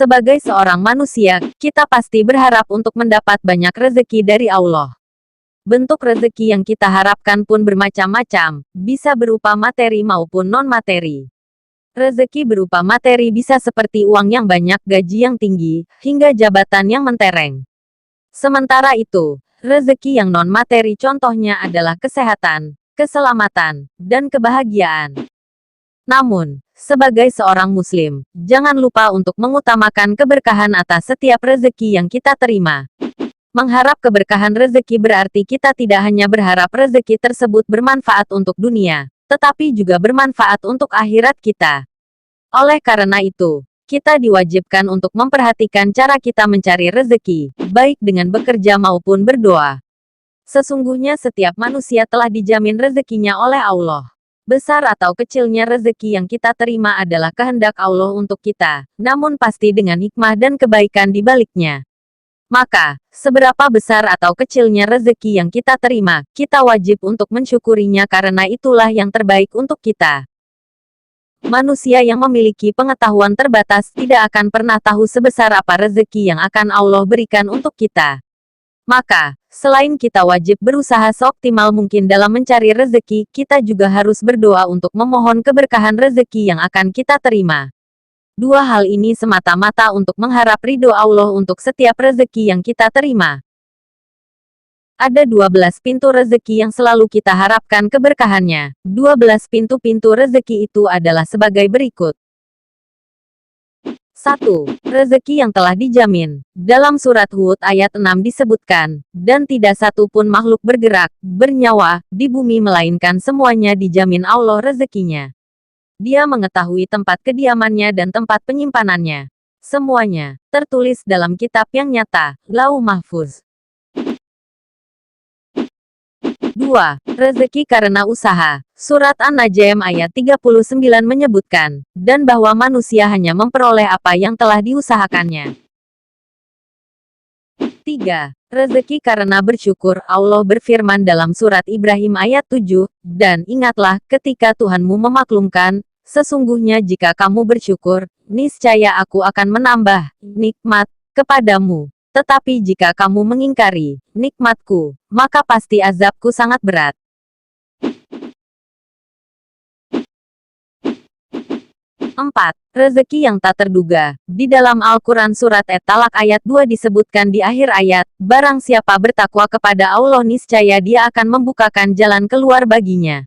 Sebagai seorang manusia, kita pasti berharap untuk mendapat banyak rezeki dari Allah. Bentuk rezeki yang kita harapkan pun bermacam-macam, bisa berupa materi maupun non-materi. Rezeki berupa materi bisa seperti uang yang banyak, gaji yang tinggi, hingga jabatan yang mentereng. Sementara itu, rezeki yang non-materi contohnya adalah kesehatan, keselamatan, dan kebahagiaan. Namun, sebagai seorang muslim, jangan lupa untuk mengutamakan keberkahan atas setiap rezeki yang kita terima. Mengharap keberkahan rezeki berarti kita tidak hanya berharap rezeki tersebut bermanfaat untuk dunia, tetapi juga bermanfaat untuk akhirat kita. Oleh karena itu, kita diwajibkan untuk memperhatikan cara kita mencari rezeki, baik dengan bekerja maupun berdoa. Sesungguhnya setiap manusia telah dijamin rezekinya oleh Allah. Besar atau kecilnya rezeki yang kita terima adalah kehendak Allah untuk kita, namun pasti dengan hikmah dan kebaikan di baliknya. Maka, seberapa besar atau kecilnya rezeki yang kita terima, kita wajib untuk mensyukurinya karena itulah yang terbaik untuk kita. Manusia yang memiliki pengetahuan terbatas tidak akan pernah tahu sebesar apa rezeki yang akan Allah berikan untuk kita. Maka, selain kita wajib berusaha seoptimal mungkin dalam mencari rezeki, kita juga harus berdoa untuk memohon keberkahan rezeki yang akan kita terima. Dua hal ini semata-mata untuk mengharap ridho Allah untuk setiap rezeki yang kita terima. Ada 12 pintu rezeki yang selalu kita harapkan keberkahannya. 12 pintu-pintu rezeki itu adalah sebagai berikut. 1. Rezeki yang telah dijamin. Dalam surat Hud ayat 6 disebutkan, dan tidak satu pun makhluk bergerak, bernyawa, di bumi melainkan semuanya dijamin Allah rezekinya. Dia mengetahui tempat kediamannya dan tempat penyimpanannya. Semuanya tertulis dalam kitab yang nyata, Lauh Mahfuz. 2. Rezeki karena usaha. Surat An-Najm ayat 39 menyebutkan, dan bahwa manusia hanya memperoleh apa yang telah diusahakannya. 3. Rezeki karena bersyukur. Allah berfirman dalam surat Ibrahim ayat 7, dan ingatlah ketika Tuhanmu memaklumkan, sesungguhnya jika kamu bersyukur, niscaya aku akan menambah nikmat kepadamu. Tetapi jika kamu mengingkari nikmatku, maka pasti azabku sangat berat. 4. Rezeki yang tak terduga. Di dalam Al-Quran surat At-Talaq ayat 2 disebutkan di akhir ayat, barang siapa bertakwa kepada Allah niscaya dia akan membukakan jalan keluar baginya.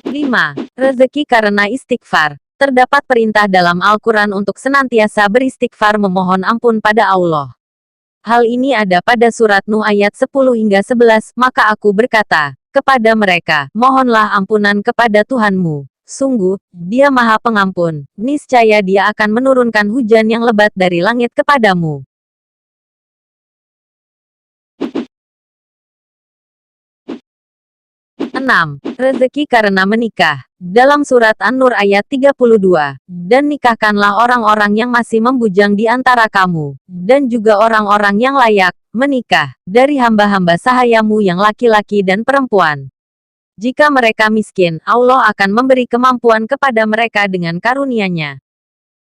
5. Rezeki karena istighfar. Terdapat perintah dalam Al-Quran untuk senantiasa beristighfar memohon ampun pada Allah. Hal ini ada pada surat Nuh ayat 10 hingga 11, maka aku berkata kepada mereka, mohonlah ampunan kepada Tuhanmu. Sungguh, Dia Maha Pengampun, niscaya Dia akan menurunkan hujan yang lebat dari langit kepadamu. 6. Rezeki karena menikah. Dalam surat An-Nur ayat 32, dan nikahkanlah orang-orang yang masih membujang di antara kamu, dan juga orang-orang yang layak menikah, dari hamba-hamba sahayamu yang laki-laki dan perempuan. Jika mereka miskin, Allah akan memberi kemampuan kepada mereka dengan karunia-Nya.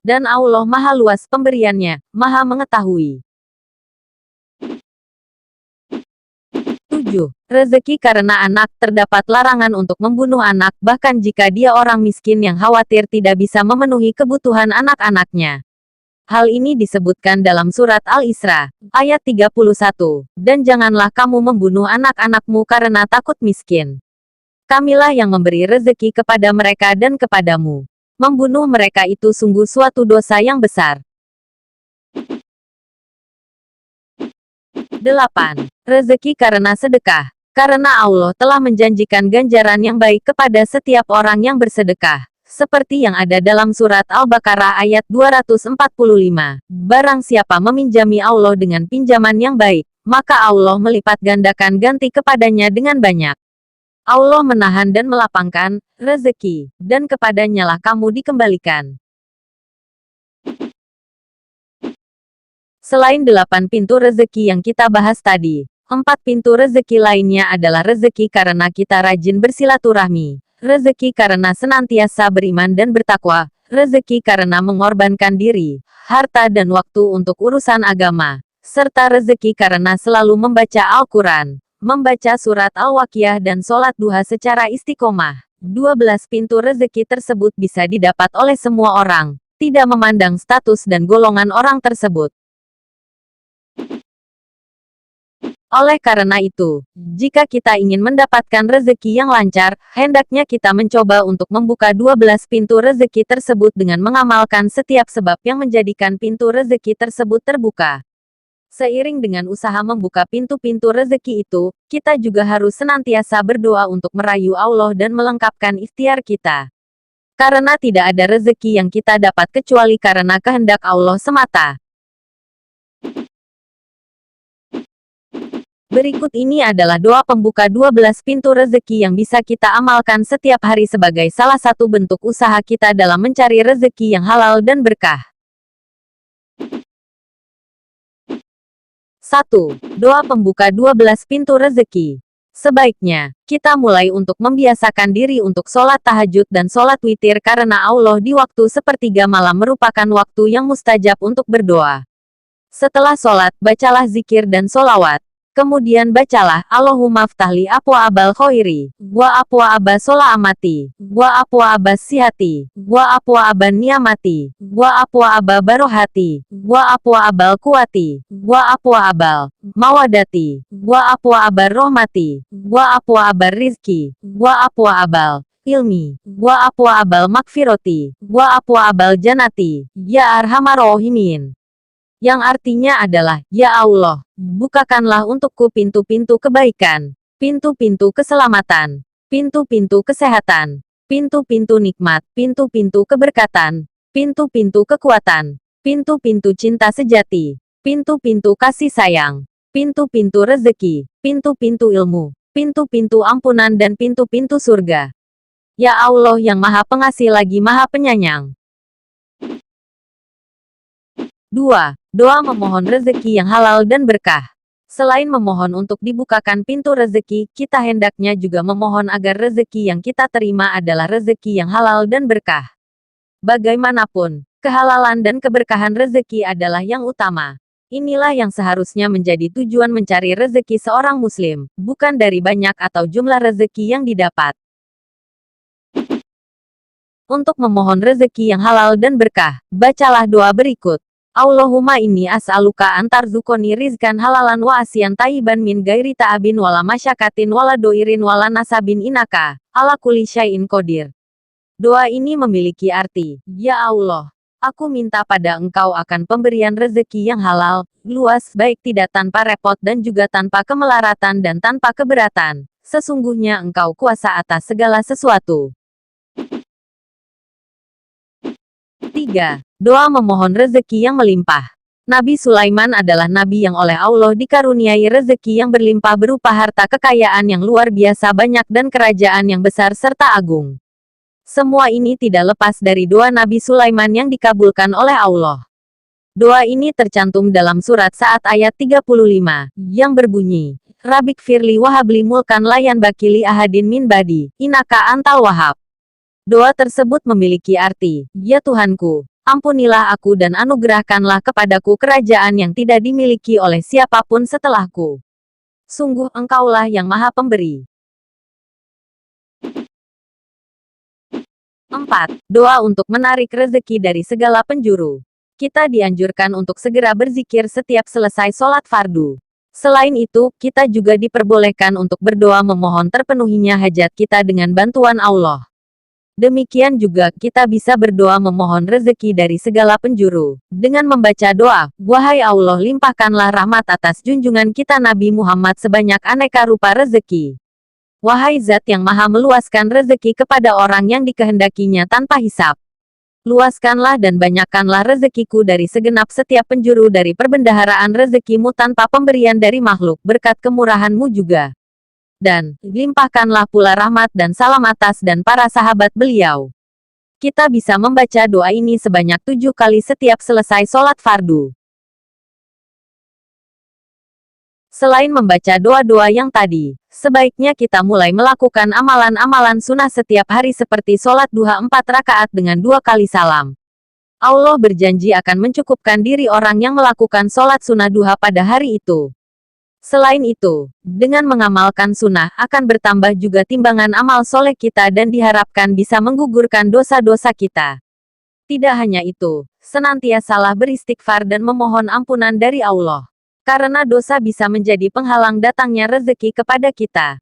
Dan Allah Maha Luas pemberiannya, Maha Mengetahui. 7. Rezeki karena anak. Terdapat larangan untuk membunuh anak, bahkan jika dia orang miskin yang khawatir tidak bisa memenuhi kebutuhan anak-anaknya. Hal ini disebutkan dalam surat Al-Isra, ayat 31, dan janganlah kamu membunuh anak-anakmu karena takut miskin. Kamilah yang memberi rezeki kepada mereka dan kepadamu. Membunuh mereka itu sungguh suatu dosa yang besar. 8. Rezeki karena sedekah. Karena Allah telah menjanjikan ganjaran yang baik kepada setiap orang yang bersedekah. Seperti yang ada dalam surat Al-Baqarah ayat 245. Barang siapa meminjami Allah dengan pinjaman yang baik, maka Allah melipat gandakan ganti kepadanya dengan banyak. Allah menahan dan melapangkan rezeki, dan kepadanya lah kamu dikembalikan. Selain 8 pintu rezeki yang kita bahas tadi, 4 pintu rezeki lainnya adalah rezeki karena kita rajin bersilaturahmi, rezeki karena senantiasa beriman dan bertakwa, rezeki karena mengorbankan diri, harta dan waktu untuk urusan agama, serta rezeki karena selalu membaca Al-Quran, membaca surat Al-Waqiah dan sholat duha secara istiqomah. 12 pintu rezeki tersebut bisa didapat oleh semua orang, tidak memandang status dan golongan orang tersebut. Oleh karena itu, jika kita ingin mendapatkan rezeki yang lancar, hendaknya kita mencoba untuk membuka 12 pintu rezeki tersebut dengan mengamalkan setiap sebab yang menjadikan pintu rezeki tersebut terbuka. Seiring dengan usaha membuka pintu-pintu rezeki itu, kita juga harus senantiasa berdoa untuk merayu Allah dan melengkapkan ikhtiar kita. Karena tidak ada rezeki yang kita dapat kecuali karena kehendak Allah semata. Berikut ini adalah doa pembuka 12 pintu rezeki yang bisa kita amalkan setiap hari sebagai salah satu bentuk usaha kita dalam mencari rezeki yang halal dan berkah. 1. Doa pembuka 12 pintu rezeki. Sebaiknya, kita mulai untuk membiasakan diri untuk sholat tahajud dan sholat witir karena Allah di waktu sepertiga malam merupakan waktu yang mustajab untuk berdoa. Setelah sholat, bacalah zikir dan sholawat. Kemudian bacalah, Allahumma ftahli apwa abal khairi, wa apwa abas sola amati, wa apwa abas sihati, wa apwa aban niamati, wa apwa aba barohati, wa apwa abal kuwati, wa apwa abal mawadati, wa apwa abar rohmati, wa apwa abar rizki, wa apwa abal ilmi, wa apwa abal makfiroti, wa apwa abal janati, ya arhamar rahimin. Yang artinya adalah, ya Allah, bukakanlah untukku pintu-pintu kebaikan, pintu-pintu keselamatan, pintu-pintu kesehatan, pintu-pintu nikmat, pintu-pintu keberkatan, pintu-pintu kekuatan, pintu-pintu cinta sejati, pintu-pintu kasih sayang, pintu-pintu rezeki, pintu-pintu ilmu, pintu-pintu ampunan dan pintu-pintu surga. Ya Allah yang Maha Pengasih lagi Maha Penyayang. 2. Doa memohon rezeki yang halal dan berkah. Selain memohon untuk dibukakan pintu rezeki, kita hendaknya juga memohon agar rezeki yang kita terima adalah rezeki yang halal dan berkah. Bagaimanapun, kehalalan dan keberkahan rezeki adalah yang utama. Inilah yang seharusnya menjadi tujuan mencari rezeki seorang muslim, bukan dari banyak atau jumlah rezeki yang didapat. Untuk memohon rezeki yang halal dan berkah, bacalah doa berikut. Allahumma inni as'aluka antarzukoni rizkan halalan wa asyan tayyiban min gairi ta'abin wala masyakatin wala doirin wala nasabin inaka, ala kulli syai'in qadir. Doa ini memiliki arti, ya Allah, aku minta pada Engkau akan pemberian rezeki yang halal, luas, baik tidak tanpa repot dan juga tanpa kemelaratan dan tanpa keberatan. Sesungguhnya Engkau kuasa atas segala sesuatu. 3. Doa memohon rezeki yang melimpah. Nabi Sulaiman adalah nabi yang oleh Allah dikaruniai rezeki yang berlimpah berupa harta kekayaan yang luar biasa banyak dan kerajaan yang besar serta agung. Semua ini tidak lepas dari doa Nabi Sulaiman yang dikabulkan oleh Allah. Doa ini tercantum dalam surat Sa'ad ayat 35, yang berbunyi, Rabbik firli wahabli mulkan layan bakili ahadin min badi, inaka antal wahab. Doa tersebut memiliki arti, ya Tuhanku, ampunilah aku dan anugerahkanlah kepadaku kerajaan yang tidak dimiliki oleh siapapun setelahku. Sungguh Engkaulah yang Maha Pemberi. 4. Doa untuk menarik rezeki dari segala penjuru. Kita dianjurkan untuk segera berzikir setiap selesai sholat fardu. Selain itu, kita juga diperbolehkan untuk berdoa memohon terpenuhinya hajat kita dengan bantuan Allah. Demikian juga, kita bisa berdoa memohon rezeki dari segala penjuru. Dengan membaca doa, wahai Allah limpahkanlah rahmat atas junjungan kita Nabi Muhammad sebanyak aneka rupa rezeki. Wahai Zat yang maha meluaskan rezeki kepada orang yang dikehendakinya tanpa hisab. Luaskanlah dan banyakkanlah rezekiku dari segenap setiap penjuru dari perbendaharaan rezekimu tanpa pemberian dari makhluk berkat kemurahanmu juga. Dan, limpahkanlah pula rahmat dan salam atas dan para sahabat beliau. Kita bisa membaca doa ini sebanyak 7 kali setiap selesai sholat fardu. Selain membaca doa-doa yang tadi, sebaiknya kita mulai melakukan amalan-amalan sunnah setiap hari seperti sholat duha 4 rakaat dengan 2 kali salam. Allah berjanji akan mencukupkan diri orang yang melakukan sholat sunnah duha pada hari itu. Selain itu, dengan mengamalkan sunnah akan bertambah juga timbangan amal soleh kita dan diharapkan bisa menggugurkan dosa-dosa kita. Tidak hanya itu, senantiasalah beristighfar dan memohon ampunan dari Allah. Karena dosa bisa menjadi penghalang datangnya rezeki kepada kita.